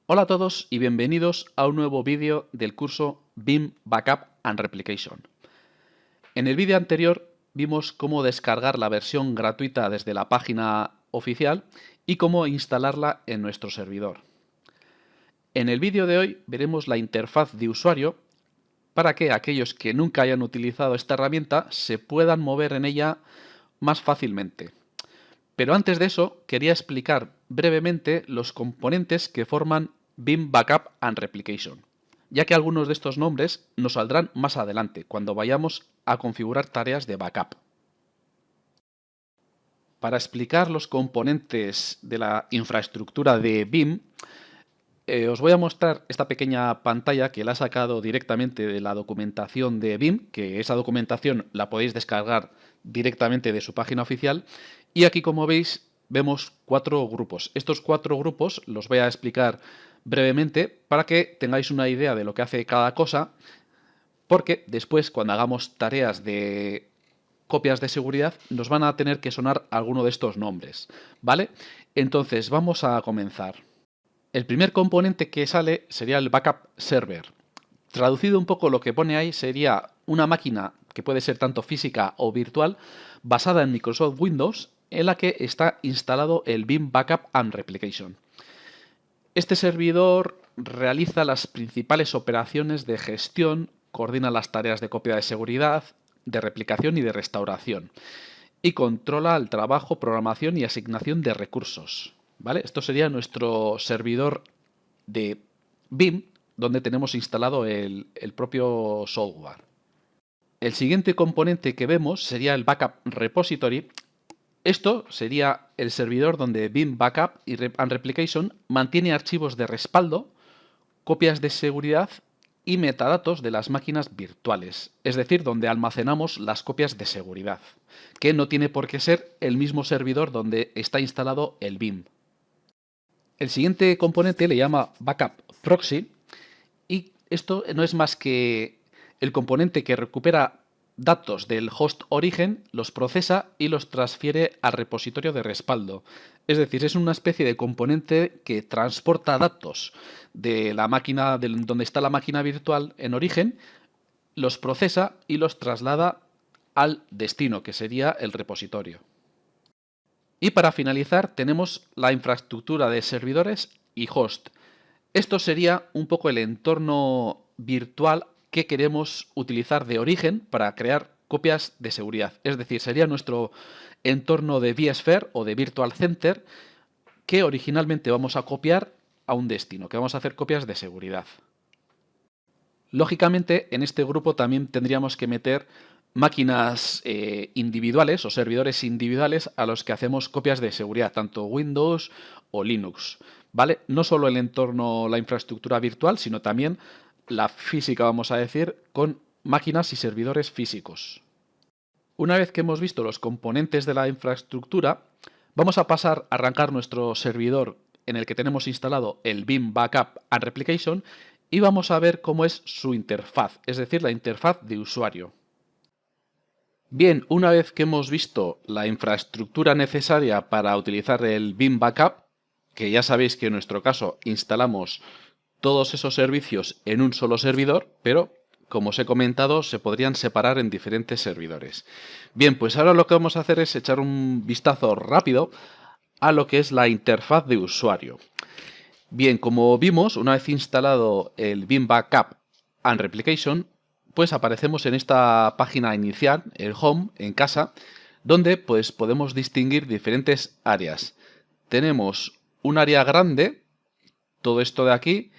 Hola a todos y bienvenidos a un nuevo vídeo del curso BIM Backup and Replication. En el vídeo anterior vimos cómo descargar la versión gratuita desde la página oficial y cómo instalarla en nuestro servidor. En el vídeo de hoy veremos la interfaz de usuario para que aquellos que nunca hayan utilizado esta herramienta se puedan mover en ella más fácilmente. Pero antes de eso, quería explicar brevemente los componentes que forman BIM Backup and Replication, ya que algunos de estos nombres nos saldrán más adelante, cuando vayamos a configurar tareas de backup. Para explicar los componentes de la infraestructura de BIM, os voy a mostrar esta pequeña pantalla que la he sacado directamente de la documentación de BIM, que esa documentación la podéis descargar directamente de su página oficial. Y aquí, como veis, vemos 4 grupos. Estos 4 grupos los voy a explicar brevemente para que tengáis una idea de lo que hace cada cosa, porque después, cuando hagamos tareas de copias de seguridad, nos van a tener que sonar alguno de estos nombres, ¿vale? Entonces, vamos a comenzar. El primer componente que sale sería el backup server. Traducido un poco, lo que pone ahí sería una máquina que puede ser tanto física o virtual, basada en Microsoft Windows, en la que está instalado el BIM Backup and Replication. Este servidor realiza las principales operaciones de gestión, coordina las tareas de copia de seguridad, de replicación y de restauración, y controla el trabajo, programación y asignación de recursos. ¿Vale? Esto sería nuestro servidor de BIM, donde tenemos instalado el propio software. El siguiente componente que vemos sería el Backup Repository. Esto sería el servidor donde BIM Backup and Replication mantiene archivos de respaldo, copias de seguridad y metadatos de las máquinas virtuales, es decir, donde almacenamos las copias de seguridad, que no tiene por qué ser el mismo servidor donde está instalado el BIM. El siguiente componente le llama Backup Proxy, y esto no es más que el componente que recupera datos del host origen, los procesa y los transfiere al repositorio de respaldo. Es decir, es una especie de componente que transporta datos de la máquina, de donde está la máquina virtual en origen, los procesa y los traslada al destino, que sería el repositorio. Y para finalizar tenemos la infraestructura de servidores y host. Esto sería un poco el entorno virtual que queremos utilizar de origen para crear copias de seguridad. Es decir, sería nuestro entorno de vSphere o de Virtual Center que originalmente vamos a copiar a un destino, que vamos a hacer copias de seguridad. Lógicamente, en este grupo también tendríamos que meter máquinas individuales o servidores individuales a los que hacemos copias de seguridad, tanto Windows o Linux, ¿vale? No solo el entorno, la infraestructura virtual, sino también la física, vamos a decir, con máquinas y servidores físicos. Una vez que hemos visto los componentes de la infraestructura, vamos a pasar a arrancar nuestro servidor en el que tenemos instalado el BIM Backup and Replication y vamos a ver cómo es su interfaz, es decir, la interfaz de usuario. Bien, una vez que hemos visto la infraestructura necesaria para utilizar el BIM Backup, que ya sabéis que en nuestro caso instalamos todos esos servicios en un solo servidor, pero como os he comentado, se podrían separar en diferentes servidores. Bien, pues ahora lo que vamos a hacer es echar un vistazo rápido a lo que es la interfaz de usuario. Bien, como vimos, una vez instalado el BIM Backup and Replication, pues aparecemos en esta página inicial, el Home, en casa, donde pues podemos distinguir diferentes áreas. Tenemos un área grande, todo esto de aquí,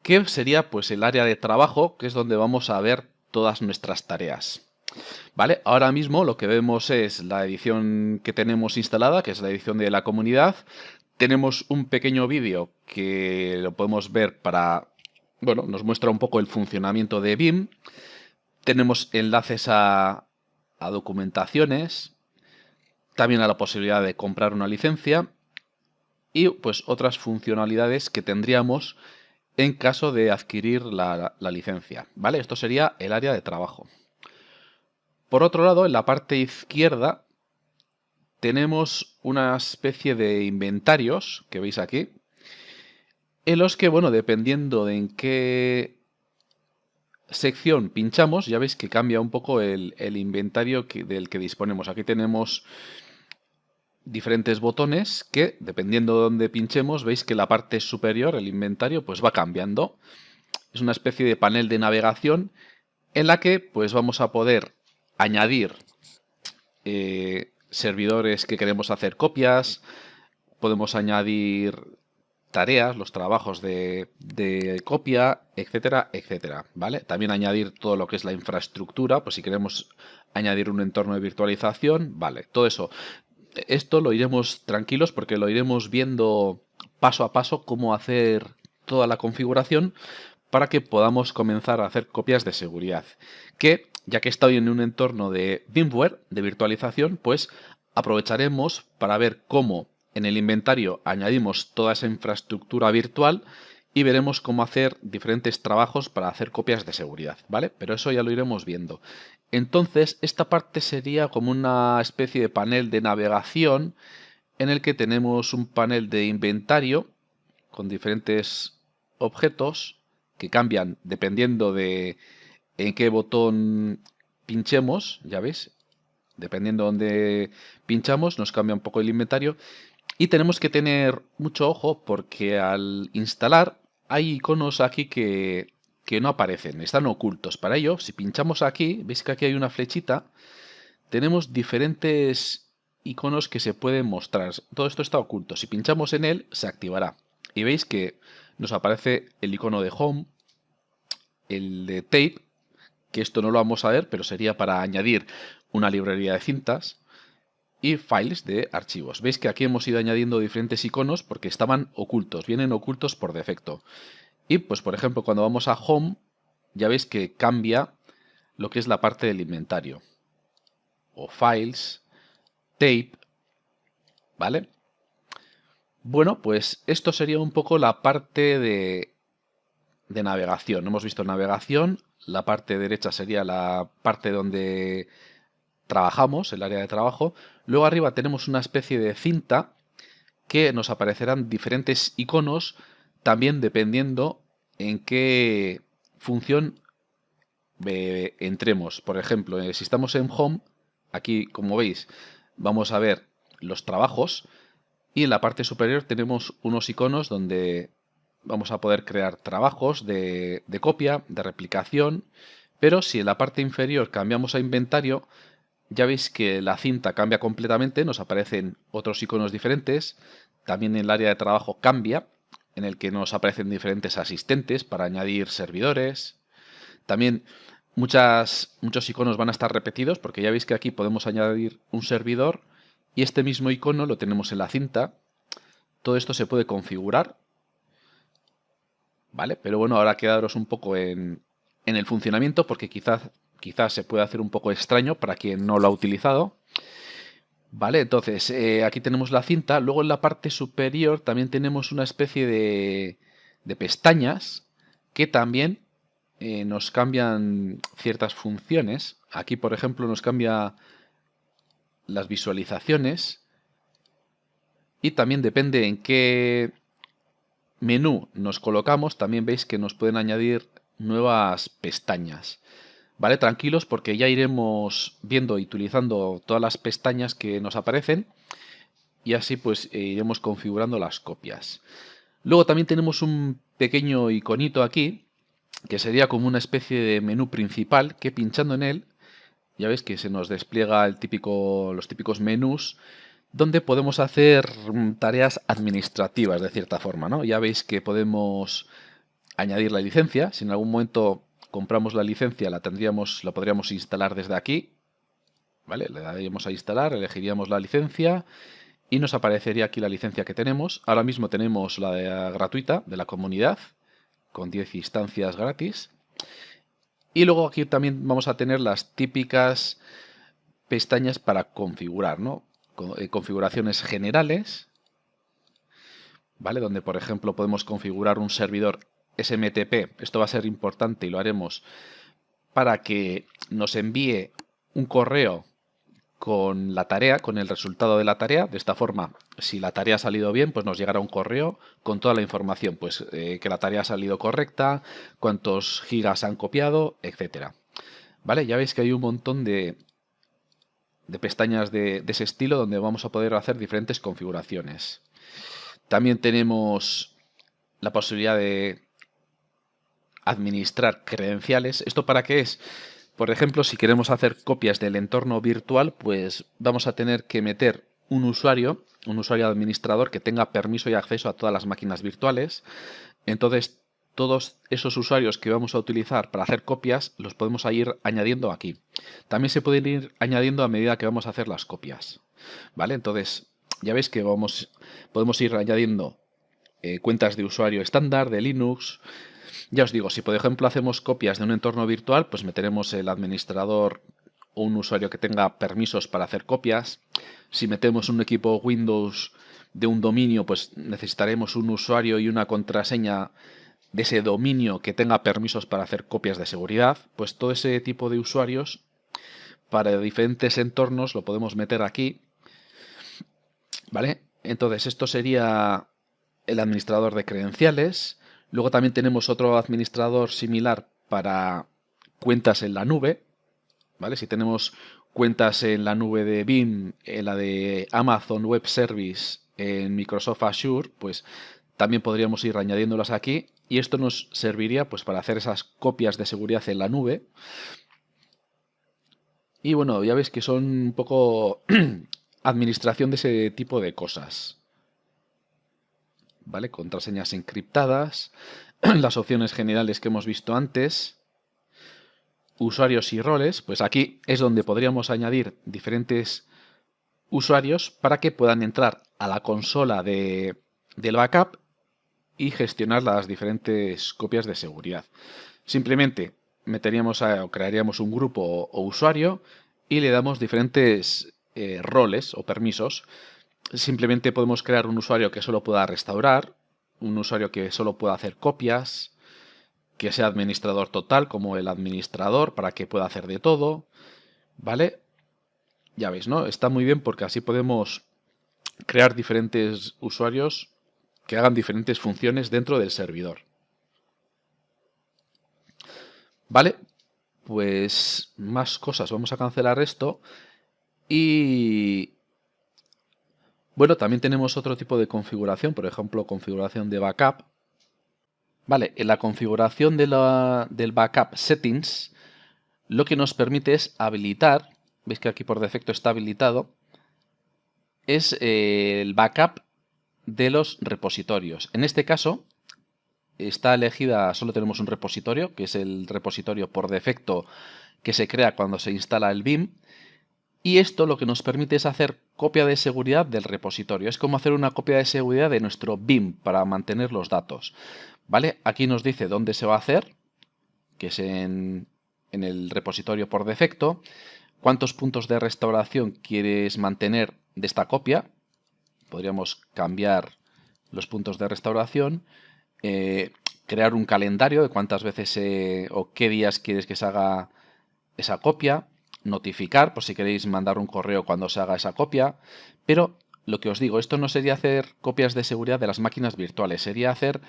que sería pues el área de trabajo, que es donde vamos a ver todas nuestras tareas. ¿Vale? Ahora mismo lo que vemos es la edición que tenemos instalada, que es la edición de la comunidad. Tenemos un pequeño vídeo que lo podemos ver para, bueno, nos muestra un poco el funcionamiento de BIM. Tenemos enlaces a documentaciones, también a la posibilidad de comprar una licencia y pues otras funcionalidades que tendríamos en caso de adquirir la licencia, ¿vale? Esto sería el área de trabajo. Por otro lado, en la parte izquierda tenemos una especie de inventarios que veis aquí, en los que, bueno, dependiendo de en qué sección pinchamos, ya veis que cambia un poco el inventario del que disponemos. Aquí tenemos diferentes botones que, dependiendo de dónde pinchemos, veis que la parte superior, el inventario, pues va cambiando. Es una especie de panel de navegación en la que pues vamos a poder añadir servidores que queremos hacer copias, podemos añadir tareas, los trabajos de copia, etcétera, etcétera, ¿vale? También añadir todo lo que es la infraestructura, pues si queremos añadir un entorno de virtualización, vale, todo eso. Esto lo iremos tranquilos porque lo iremos viendo paso a paso cómo hacer toda la configuración para que podamos comenzar a hacer copias de seguridad. Que, ya que estoy en un entorno de VMware, de virtualización, pues aprovecharemos para ver cómo en el inventario añadimos toda esa infraestructura virtual y veremos cómo hacer diferentes trabajos para hacer copias de seguridad, ¿vale? Pero eso ya lo iremos viendo. Entonces, esta parte sería como una especie de panel de navegación en el que tenemos un panel de inventario con diferentes objetos que cambian dependiendo de en qué botón pinchemos, ya veis, dependiendo de dónde pinchamos nos cambia un poco el inventario y tenemos que tener mucho ojo porque al instalar hay iconos aquí que no aparecen, están ocultos. Para ello, si pinchamos aquí, veis que aquí hay una flechita, tenemos diferentes iconos que se pueden mostrar. Todo esto está oculto. Si pinchamos en él, se activará. Y veis que nos aparece el icono de Home, el de Tape, que esto no lo vamos a ver, pero sería para añadir una librería de cintas, y Files de archivos. Veis que aquí hemos ido añadiendo diferentes iconos porque estaban ocultos, vienen ocultos por defecto. Y pues por ejemplo cuando vamos a Home, ya veis que cambia lo que es la parte del inventario. O Files, Tape, ¿vale? Bueno, pues esto sería un poco la parte de navegación. Hemos visto navegación, la parte derecha sería la parte donde trabajamos, el área de trabajo. Luego arriba tenemos una especie de cinta que nos aparecerán diferentes iconos, también dependiendo en qué función entremos. Por ejemplo, si estamos en Home, aquí como veis vamos a ver los trabajos y en la parte superior tenemos unos iconos donde vamos a poder crear trabajos de copia, de replicación, pero si en la parte inferior cambiamos a inventario, ya veis que la cinta cambia completamente, nos aparecen otros iconos diferentes, también el área de trabajo cambia, en el que nos aparecen diferentes asistentes para añadir servidores. También muchos iconos van a estar repetidos, porque ya veis que aquí podemos añadir un servidor y este mismo icono lo tenemos en la cinta. Todo esto se puede configurar, ¿vale? Pero bueno, ahora quedaros un poco en el funcionamiento, porque quizás se puede hacer un poco extraño para quien no lo ha utilizado. Vale, entonces aquí tenemos la cinta. Luego en la parte superior también tenemos una especie de pestañas que también nos cambian ciertas funciones. Aquí, por ejemplo, nos cambia las visualizaciones y también depende en qué menú nos colocamos, también veis que nos pueden añadir nuevas pestañas. Vale, tranquilos porque ya iremos viendo y utilizando todas las pestañas que nos aparecen y así pues iremos configurando las copias. Luego también tenemos un pequeño iconito aquí que sería como una especie de menú principal que pinchando en él ya veis que se nos despliega los típicos menús donde podemos hacer tareas administrativas de cierta forma, ¿no? Ya veis que podemos añadir la licencia. Si en algún momento compramos la licencia, la podríamos instalar desde aquí, ¿vale? Le daríamos a instalar, elegiríamos la licencia y nos aparecería aquí la licencia que tenemos. Ahora mismo tenemos la gratuita de la comunidad con 10 instancias gratis. Y luego aquí también vamos a tener las típicas pestañas para configurar, ¿no? Configuraciones generales, ¿vale? Donde, por ejemplo, podemos configurar un servidor SMTP. Esto va a ser importante y lo haremos para que nos envíe un correo con la tarea, con el resultado de la tarea. De esta forma, si la tarea ha salido bien, pues nos llegará un correo con toda la información, pues que la tarea ha salido correcta, cuántos gigas han copiado, etcétera. ¿Vale? Ya veis que hay un montón de pestañas de ese estilo donde vamos a poder hacer diferentes configuraciones. También tenemos la posibilidad de administrar credenciales. ¿Esto para qué es? Por ejemplo, si queremos hacer copias del entorno virtual, pues vamos a tener que meter un usuario administrador que tenga permiso y acceso a todas las máquinas virtuales. Entonces, todos esos usuarios que vamos a utilizar para hacer copias los podemos ir añadiendo aquí. También se pueden ir añadiendo a medida que vamos a hacer las copias. ¿Vale? Entonces, ya veis que podemos ir añadiendo cuentas de usuario estándar, de Linux. Ya os digo, si por ejemplo hacemos copias de un entorno virtual, pues meteremos el administrador o un usuario que tenga permisos para hacer copias. Si metemos un equipo Windows de un dominio, pues necesitaremos un usuario y una contraseña de ese dominio que tenga permisos para hacer copias de seguridad. Pues todo ese tipo de usuarios para diferentes entornos lo podemos meter aquí. ¿Vale? Entonces esto sería el administrador de credenciales. Luego también tenemos otro administrador similar para cuentas en la nube. ¿Vale? Si tenemos cuentas en la nube de BIM, en la de Amazon Web Service, en Microsoft Azure, pues también podríamos ir añadiéndolas aquí. Y esto nos serviría pues para hacer esas copias de seguridad en la nube. Y bueno, ya veis que son un poco administración de ese tipo de cosas. ¿Vale? Contraseñas encriptadas, las opciones generales que hemos visto antes, usuarios y roles, pues aquí es donde podríamos añadir diferentes usuarios para que puedan entrar a la consola del backup y gestionar las diferentes copias de seguridad. Simplemente meteríamos o crearíamos un grupo o usuario y le damos diferentes roles o permisos. Simplemente podemos crear un usuario que solo pueda restaurar, un usuario que solo pueda hacer copias, que sea administrador total como el administrador para que pueda hacer de todo, ¿vale? Ya veis, ¿no? Está muy bien porque así podemos crear diferentes usuarios que hagan diferentes funciones dentro del servidor. ¿Vale? Pues más cosas. Vamos a cancelar esto y bueno, también tenemos otro tipo de configuración, por ejemplo, configuración de backup. Vale, en la configuración del backup settings, lo que nos permite es habilitar, veis que aquí por defecto está habilitado, es el backup de los repositorios. En este caso, está elegida, solo tenemos un repositorio, que es el repositorio por defecto que se crea cuando se instala el BIM. Y esto lo que nos permite es hacer copia de seguridad del repositorio. Es como hacer una copia de seguridad de nuestro BIM para mantener los datos. ¿Vale? Aquí nos dice dónde se va a hacer, que es en el repositorio por defecto. Cuántos puntos de restauración quieres mantener de esta copia. Podríamos cambiar los puntos de restauración. Crear un calendario de cuántas veces o qué días quieres que se haga esa copia. Notificar por si queréis mandar un correo cuando se haga esa copia, pero lo que os digo, esto no sería hacer copias de seguridad de las máquinas virtuales, sería hacer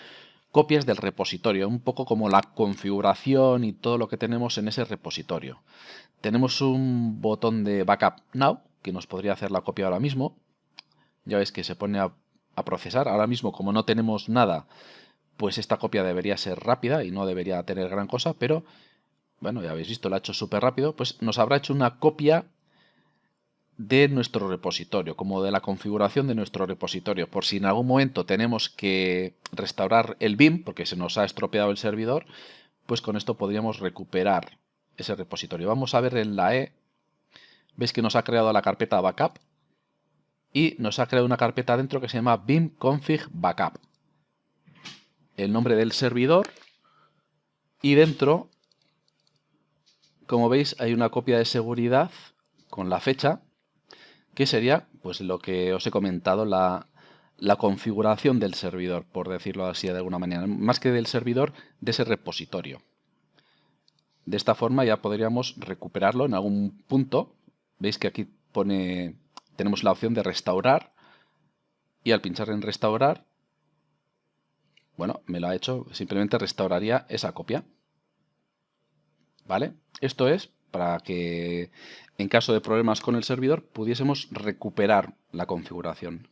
copias del repositorio, un poco como la configuración y todo lo que tenemos en ese repositorio. Tenemos un botón de Backup Now, que nos podría hacer la copia ahora mismo. Ya veis que se pone a procesar. Ahora mismo, como no tenemos nada, pues esta copia debería ser rápida y no debería tener gran cosa, pero bueno, ya habéis visto, lo ha hecho súper rápido, pues nos habrá hecho una copia de nuestro repositorio, como de la configuración de nuestro repositorio, por si en algún momento tenemos que restaurar el BIM, porque se nos ha estropeado el servidor, pues con esto podríamos recuperar ese repositorio. Vamos a ver en la E, veis que nos ha creado la carpeta backup y nos ha creado una carpeta dentro que se llama BIM config backup. El nombre del servidor y dentro, como veis, hay una copia de seguridad con la fecha, que sería pues lo que os he comentado, la configuración del servidor, por decirlo así de alguna manera, más que del servidor, de ese repositorio. De esta forma ya podríamos recuperarlo en algún punto. Veis que aquí tenemos la opción de restaurar, y al pinchar en restaurar, bueno, me lo ha hecho, simplemente restauraría esa copia. ¿Vale? Esto es para que en caso de problemas con el servidor pudiésemos recuperar la configuración.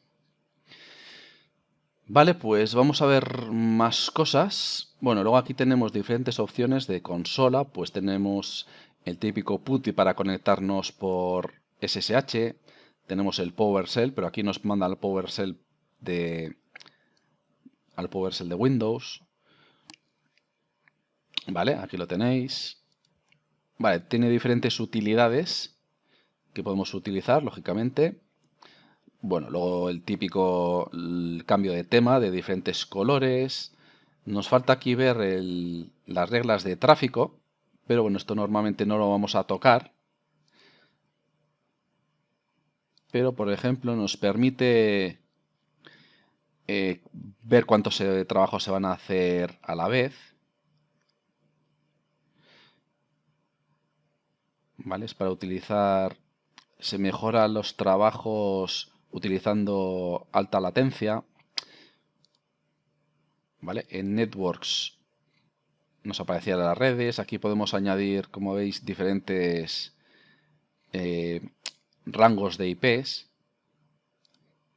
Vale, pues vamos a ver más cosas. Bueno, luego aquí tenemos diferentes opciones de consola, pues tenemos el típico PuTTY para conectarnos por SSH, tenemos el PowerShell, pero aquí nos manda al PowerShell de Windows. Vale, aquí lo tenéis. Vale, tiene diferentes utilidades que podemos utilizar, lógicamente. Bueno, luego el típico cambio de tema de diferentes colores. Nos falta aquí ver las reglas de tráfico, pero bueno, esto normalmente no lo vamos a tocar. Pero, por ejemplo, nos permite ver cuántos trabajos se van a hacer a la vez. ¿Vale? Es para utilizar... Se mejoran los trabajos utilizando alta latencia. ¿Vale? En Networks nos aparecían las redes. Aquí podemos añadir, como veis, diferentes rangos de IPs.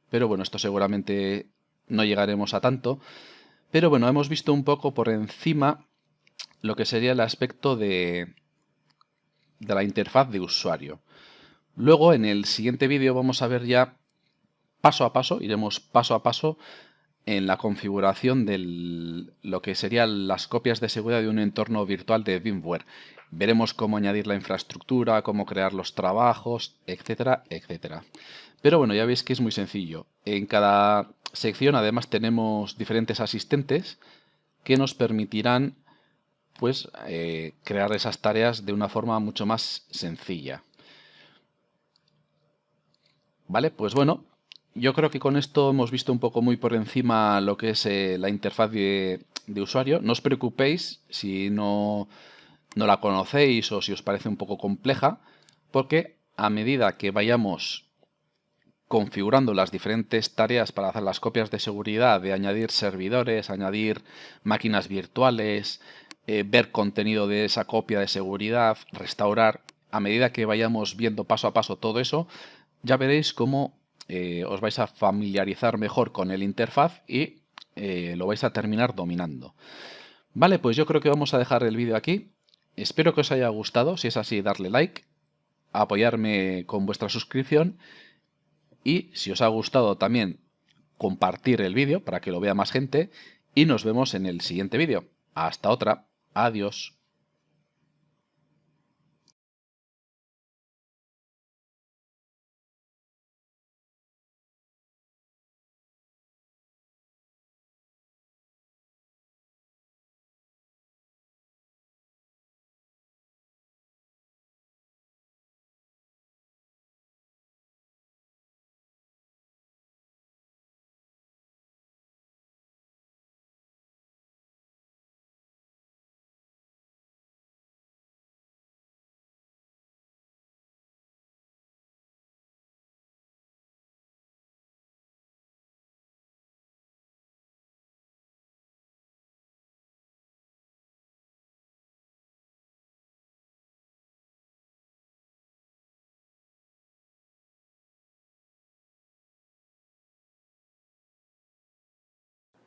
Pero bueno, esto seguramente no llegaremos a tanto. Pero bueno, hemos visto un poco por encima lo que sería el aspecto de la interfaz de usuario. Luego, en el siguiente vídeo vamos a ver ya paso a paso, iremos paso a paso en la configuración de lo que serían las copias de seguridad de un entorno virtual de VMware. Veremos cómo añadir la infraestructura, cómo crear los trabajos, etcétera, etcétera. Pero bueno, ya veis que es muy sencillo. En cada sección además tenemos diferentes asistentes que nos permitirán pues crear esas tareas de una forma mucho más sencilla. Vale, pues bueno, yo creo que con esto hemos visto un poco muy por encima lo que es la interfaz de usuario. No os preocupéis si no la conocéis o si os parece un poco compleja, porque a medida que vayamos configurando las diferentes tareas para hacer las copias de seguridad, de añadir servidores, añadir máquinas virtuales, ver contenido de esa copia de seguridad, restaurar, a medida que vayamos viendo paso a paso todo eso, ya veréis cómo os vais a familiarizar mejor con el interfaz y lo vais a terminar dominando. Vale, pues yo creo que vamos a dejar el vídeo aquí. Espero que os haya gustado. Si es así, darle like, apoyarme con vuestra suscripción y, si os ha gustado, también compartir el vídeo para que lo vea más gente. Y nos vemos en el siguiente vídeo. Hasta otra. Adiós.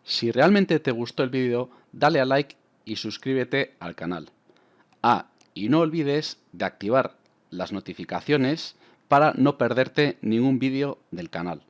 Si realmente te gustó el vídeo, dale a like y suscríbete al canal. Y no olvides de activar las notificaciones para no perderte ningún vídeo del canal.